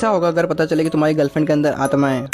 अच्छा होगा अगर पता चले कि तुम्हारी गर्लफ्रेंड के अंदर आत्मा है।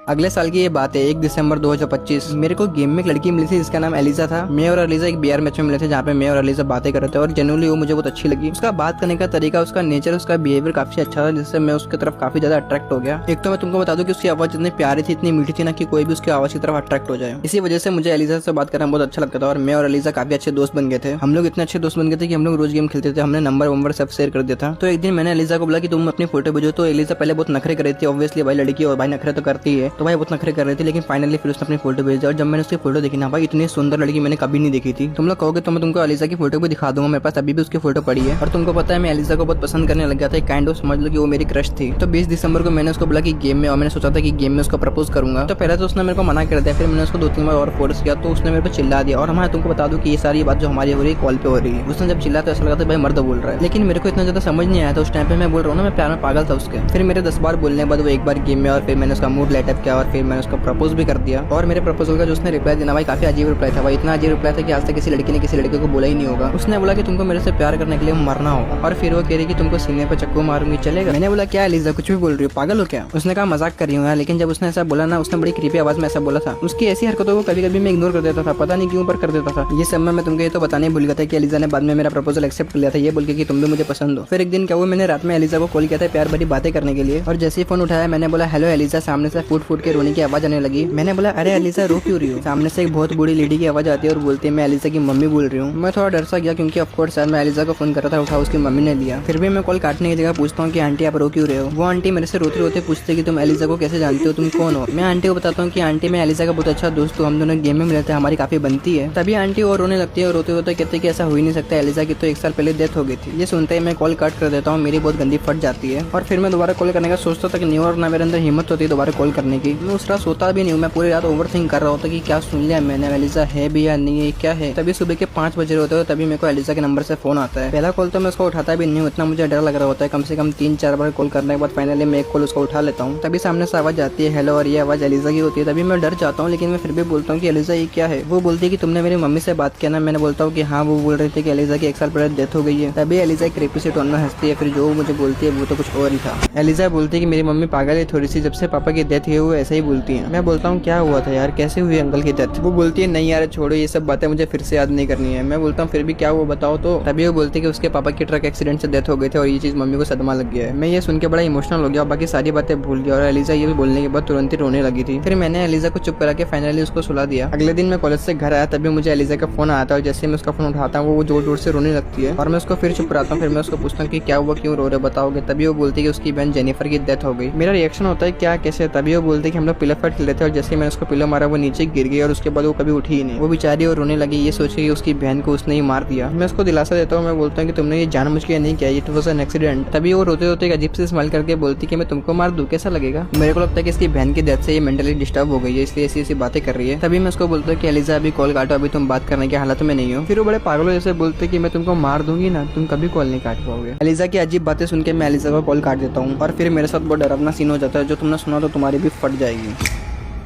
अगले साल की ये बात है, 1 दिसंबर 2025। मेरे को गेम में एक लड़की मिली थी जिसका नाम एलिजा था। मैं और एलिजा एक बीआर मैच में मिले थे जहाँ पे मैं और एलिजा बातें कर रहे थे और जेन्युइनली वो मुझे बहुत अच्छी लगी। उसका बात करने का तरीका, उसका नेचर, उसका बिहेवियर काफी अच्छा था जिससे मैं उसकी तरफ काफी ज्यादा अट्रैक्ट हो गया। एक तो मैं तुमको बता दूं कि उसकी आवाज इतनी प्यारी थी, इतनी मीठी थी ना कि कोई भी उसकी आवाज की तरफ अट्रैक्ट हो जाए। इसी वजह से मुझे एलिजा से बात करना बहुत अच्छा लगता था और मैं और एलिजा काफी अच्छे दोस्त बन गए थे। हम लोग इतने अच्छे दोस्त बन गए थे कि हम लोग रोज गेम खेलते थे। हमने नंबर सब शेयर कर दिया था। तो एक दिन मैंने एलिजा को बोला कि तुम अपनी फोटो भेजो। तो एलिजा पहले बहुत नखरे कर रही थी, ऑब्वियसली भाई लड़की और भाई नखरे तो करती है, तो भाई बहुत नखरे कर रही थी। लेकिन फाइनली फिर उसने अपनी फोटो भेज दी और जब मैंने उसकी फोटो देखी ना भाई, इतनी सुंदर लड़की मैंने कभी नहीं देखी थी। तुम लोग कहोगे तो मैं तुमको एलिजा की फोटो भी दिखा दूंगा, मेरे पास अभी भी उसकी फोटो पड़ी है। और तुमको पता है मैं एलिजा को बहुत पसंद करने लग गया था, काइंड ऑफ समझ लो कि वो मेरी क्रश थी। तो 20 दिसंबर को मैंने उसको बोला कि गेम में, और मैंने सोचा था कि गेम में उसको प्रपोज करूंगा। तो पहले तो उसने मेरे को मना कर दिया, फिर मैंने उसको 2-3 बार और फोर्स किया तो उसने मेरे को चिल्ला दिया। और हाँ तुमको बता दूं कि ये सारी बात जो हमारी हो रही है कॉल पे हो रही है। उसने जब चिल्ला तो ऐसा लगा था भाई मर्द बोल रहा है, लेकिन मेरे को इतना ज्यादा समझ नहीं आया था उस टाइम पे। मैं बोल रहा हूँ ना, मैं प्यार में पागल था उसके। फिर मेरे 10 बार बोलने के बाद वो एक बार गेम में, और फिर मैंने उसका मूड लाइट अप किया और फिर मैंने उसको प्रपोज भी कर दिया। और मेरे प्रपोजल का जो उसने रिप्लाई देना भाई काफी अजीब रिप्लाई था भाई, इतना अजीब रिप्लाई था कि आज तक किसी लड़की ने किसी लड़के को बोला ही नहीं होगा। उसने बोला कि तुमको मेरे से प्यार करने के लिए मरना होगा, और फिर वो कह रही कि तुमको सीने पे चक्कू मारूंगी, चलेगा? मैंने बोला क्या एलिजा कुछ भी बोल रही हो, पागल हो क्या? उसने कहा मजाक कर रही हूँ। लेकिन जब उसने ऐसा बोला ना, उसने बड़ी क्रीपी आवाज में ऐसा बोला था। उसकी ऐसी हरकतों को कभी कभी मैं इग्नोर कर देता था, पता नहीं क्यों पर कर देता था। ये सब मैं तुमको ये तो बताने भूल गया था कि एलिजा ने बाद में मेरा प्रपोजल एक्सेप्ट कर लिया था, ये बोल के कि तुम भी मुझे पसंद हो। फिर एक दिन क्या हुआ, मैंने रात में एलिजा को कॉल किया था प्यार भरी बातें करने के लिए, और जैसे ही फोन उठाया मैंने बोला हेलो एलिजा। सामने से फूट फूट के रोने की आवाज आने लगी। मैंने बोला अरे एलिजा रो क्यों रही हो? सामने से एक बहुत बूढ़ी लेडी की आवाज आती है और बोलती है मैं एलिजा की मम्मी बोल रही हूँ। मैं थोड़ा डर सा गया क्योंकि ऑफकोर्स यार मैं एलिजा को फोन कर रहा था, उठा उसकी मम्मी ने लिया। फिर भी मैं कॉल काटने की जगह पूछता हूँ कि आंटी आप रो क्यों रहे हो? वो आंटी मेरे से रोते रोते पूछते कि तुम एलिजा को कैसे जानते हो, तुम कौन हो? मैं आंटी को बताता हूँ कि आंटी मैं एलिजा का बहुत अच्छा दोस्त हूँ, हम दोनों गेम में मिले थे, हमारी काफी बनती है। तभी आंटी और रोने लगती है और रोते रोते कहते कि ऐसा हो ही नहीं सकता, एलिजा की तो 1 साल पहले डेथ हो गई थी। ये सुनते ही मैं कॉल कट कर देता हूँ, मेरी बहुत गंदी फट जाती है। और फिर मैं दोबारा कॉल करने का सोचता था कि नहीं, और ना मेरे अंदर हिम्मत होती है दोबारा कॉल करने की। मैं उस रात सोता भी नहीं हूँ, मैं पूरी रात ओवर थिंक कर रहा होता कि क्या सुन लिया मैंने, एलिजा है भी या नहीं है, क्या है। तभी सुबह के 5 बजे होते हो, तभी मेरे को एलिजा के नंबर से फोन आता है। पहला कॉल तो मैं उसको उठाता भी नहीं हूँ, इतना मुझे डर लग रहा होता है। कम से कम 3-4 बार कॉल करने के बाद फाइनली मैं एक कॉल उसको उठा लेता हूँ। तभी सामने से आवाज आती है हेलो, और ये आवाज एलिजा की होती है। तभी मैं डर जाता हूँ, लेकिन मैं फिर भी बोलता हूँ कि एलिजा ये क्या है? वो बोलती है कि तुमने मेरी मम्मी से बात किया ना? मैंने बोलता हूँ कि हाँ। वो बोल रही थी कि एलिजा की 1 साल पहले डेथ हो गई है। तभी एलिजा एक क्रीपी सी टोन में हंसती है, फिर जो मुझे बोलती है वो तो कुछ और ही था। एलिजा बोलती है कि मेरी मम्मी पागल है थोड़ी सी, जब से पापा की डेथ हुई वो ऐसे ही बोलती है। मैं बोलता हूँ क्या हुआ था यार, कैसे हुई अंकल की डेथ? वो बोलती है नहीं यार छोड़ो, ये सब बातें मुझे फिर से याद नहीं करनी है। मैं बोलता हूँ फिर भी क्या हुआ बताओ तो। तभी वो बोलती है कि उसके पापा की ट्रक एक्सीडेंट से डेथ हो गई थी और ये चीज मम्मी को सदमा लग गया है। मैं ये सुन के बड़ा इमोशनल हो गया और बाकी सारी बातें भूल गया, और एलिजा ये बोलने के बाद तुरंत ही रोने लगी थी। फिर मैंने एलिजा को चुप करा के फाइनली उसको सुला दिया। अगले दिन मैं कॉलेज से घर आया, तभी मुझे एलिजा का फोन आता है और जैसे मैं उसका फोन उठाता हूँ वो जोर जोर से रोने लगती है और मैं उसको फिर चुप कराता हूँ। फिर मैं उसको पूछता हूँ कि क्या हुआ, क्यों रो रहे बताओगे? तभी वो बोलती है कि उसकी बहन जेनिफर की डेथ हो गई। मेरा रिएक्शन होता है क्या कैसे? तभी वो बोलती है कि हम लोग पिलो फाइट खेल रहे थे और जैसे मैंने उसको पिलो मारा वो नीचे गिर गई और उसके बाद वो कभी उठी ही नहीं। वो बेचारी और रोने लगी, ये सोच के उसकी बहन को उसने ही मार दिया। मैं उसको दिलासा देता हूँ, मैं बोलता हूँ कि तुमने ये जानबूझ के नहीं किया, इट वाज एन एक्सीडेंट। तभी वो रोते रोते एक अजीब से स्माइल करके बोलती कि मैं तुमको मार दूं, कैसा लगेगा? मेरे को लगता है कि इसकी बहन की डेथ से ये मेंटली डिस्टर्ब हो गई है, इसलिए ऐसी ऐसी बातें कर रही है। तभी मैं उसको बोलता हूँ कि एलिजा अभी कॉल काटो, अभी तुम बात करने की हालत में नहीं हो। फिर वो बड़े पागलों जैसे बोलते कि मैं तुमको मार दूंगी ना, तुम कभी कॉल नहीं काट पाओगे। एलिजा की अजीब बातें सुन के मैं एलिजा को कॉल काट देता हूँ और फिर मेरे साथ बहुत डरावना सीन हो जाता है, जो तुमने सुना तो तुम्हारी भी फट जाएगी।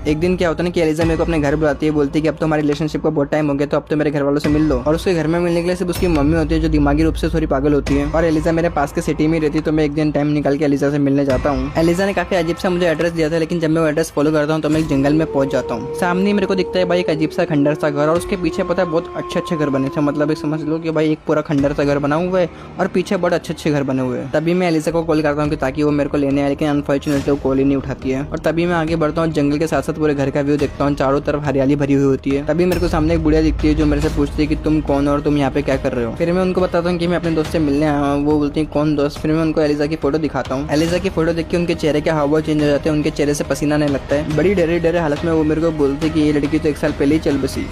एक दिन क्या होता है ना कि एलिजा मेरे को अपने घर बुलाती है, बोलती है कि अब तो हमारी रिलेशनशिप को बहुत टाइम हो गया, तो अब तो मेरे घर वालों से मिल लो। और उसके घर में मिलने के लिए सिर्फ उसकी मम्मी होती है जो दिमागी रूप से थोड़ी पागल होती है। और एलिजा मेरे पास के सिटी में रहती है, तो मैं एक दिन टाइम निकाल के एलिजा से मिलने जाता हूँ। एलिजा ने काफी अजीब सा मुझे एड्रेस दिया था, लेकिन जब मैं वो एड्रेस फॉलो करता हूँ तो मैं एक जंगल में पहुंच जाता हूँ। सामने मेरे को दिखता है भाई एक अजीब सा खंडर सा घर, और उसके पीछे पता है बहुत अच्छे घर बने थे। मतलब समझ लो कि भाई एक पूरा खंडर सा घर बना हुआ है और पीछे बहुत अच्छे घर बने हुए हैं। तभी मैं एलिजा को कॉल करता हूँ ताकि वो मेरे को लेने आए, लेकिन अनफॉर्चुनेटली वो कॉल ही नहीं उठाती है। और तभी मैं आगे बढ़ता हूँ, जंगल के साथ साथ पूरे घर का व्यू देखता हूँ, चारों तरफ हरियाली भरी हुई होती है। तभी मेरे को सामने एक बुढ़िया दिखती है जो मेरे से पूछती है कि तुम कौन हो और तुम यहाँ पे क्या कर रहे हो? फिर मैं उनको बताता हूँ कि मैं अपने दोस्त से मिलने आया हूँ। वो बोलती है कौन दोस्त? फिर मैं उनको एलिजा की फोटो दिखाता हूँ। एलिजा की फोटो देख के उनके चेहरे के हाव चेंज हो जाते हैं, उनके चेहरे से पसीना आने लगता है। बड़ी डरे हालत में वो मेरे को बोलती है कि ये लड़की तो 1 साल पहले ही चल बसी।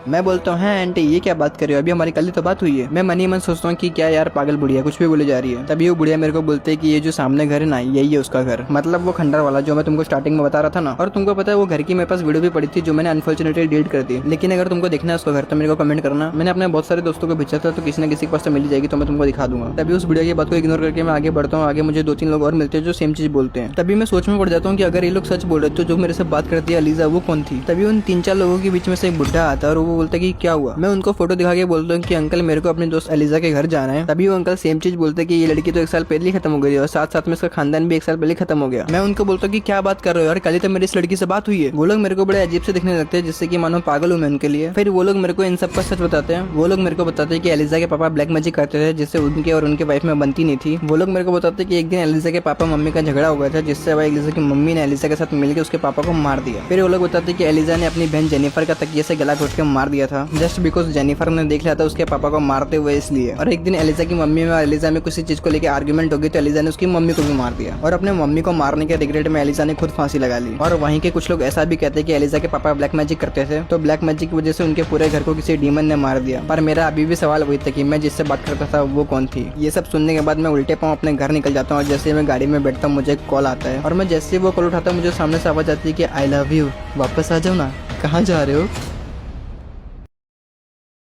मैं बोलता हूँ हाँ आंटी ये क्या बात कर रहे हो, अभी हमारी कल ही तो बात हुई है। मैं मन ही मन सोचता हूँ कि क्या यार पागल बुढ़िया कुछ भी बोले जा रही है। तभी वो बुढ़िया मेरे को बोलते है कि ये जो सामने घर है ना यही है उसका घर, मतलब वो खंडर वाला जो मैं तुमको स्टार्टिंग में बता रहा था ना। और तुमको पता है वो घर की मेरे पास वीडियो भी पड़ी थी जो मैंने अनफॉर्चुनेटली डिलीट कर दी, लेकिन अगर तुमको देखना है उसका घर तो मेरे को कमेंट करना। मैंने अपने बहुत सारे दोस्तों को भेजा था, तो किसी न किसी के पास तो मिल जाएगी, तो मैं तुमको दिखा दूंगा। तभी उस बुढ़िया की बात को इग्नोर करके मैं आगे बढ़ता हूँ। आगे मुझे 2-3 लोग और मिलते हैं जो सेम चीज बोलते हैं। तभी मैं सोच में पड़ जाता हूँ कि अगर ये लोग सच बोल रहे तो जो मेरे से बात करती है एलिजा वो कौन थी? तभी उन 3-4 लोगों के बीच में से एक बुढ़ा आता है और वो वो बोलते कि क्या हुआ। मैं उनको फोटो दिखा के बोलता हूँ कि अंकल मेरे को अपने दोस्त एलिजा के घर जाना है। तभी वो अंकल सेम चीज बोलते कि ये लड़की तो 1 साल पहले ही खत्म हो गई और साथ साथ में इसका खानदान भी 1 साल पहले खत्म हो गया। मैं उनको बोलता हूँ कि क्या बात कर रहे हो यार, कल ही तो मेरी इस लड़की से बात हुई है। वो लोग मेरे को बड़े अजीब से दिखने लगते हैं, जिससे कि मानो पागल हूँ मैं उनके लिए। फिर वो लोग मेरे को इन सब का सच बताते हैं। वो लोग मेरे को बताते हैं कि एलिजा के पापा ब्लैक मैजिक करते थे, जिससे उनके और उनके वाइफ में बनती नहीं थी। वो लोग मेरे को बताते हैं कि एक दिन एलिजा के पापा मम्मी का झगड़ा हो गया था, जिससे वह एलिजा की मम्मी ने एलिजा के साथ मिलकर उसके पापा को मार दिया। फिर वो लोग बताते हैं कि एलिजा ने अपनी बहन जेनिफर का तकिए से गला घोट के मार दिया था, जस्ट बिकॉज जेनिफर ने देख लिया था उसके पापा को मारते हुए इसलिए। और एक दिन एलिजा की मम्मी में और एलिजा में किसी चीज को लेकर आर्ग्यूमेंट हो गई, तो एलिजा ने उसकी मम्मी को भी मार दिया। और अपने मम्मी को मारने के रिग्रेट में एलिजा ने खुद फांसी लगा ली। और वहीं के कुछ लोग ऐसा भी कहते हैं कि एलिजा के पापा ब्लैक मैजिक करते थे, तो ब्लैक मैजिक की वजह से उनके पूरे घर को किसी डीमन ने मार दिया। पर मेरा अभी भी सवाल वही था कि मैं जिससे बात करता था वो कौन थी। ये सब सुनने के बाद मैं उल्टे पांव अपने घर निकल जाता हूँ और जैसे मैं गाड़ी में बैठता हूँ मुझे एक कॉल आता है। और मैं जैसे वो कॉल उठाता हूँ मुझे सामने से आवाज आती है कि आई लव यू, वापस आ जाओ ना, कहाँ जा रहे हो।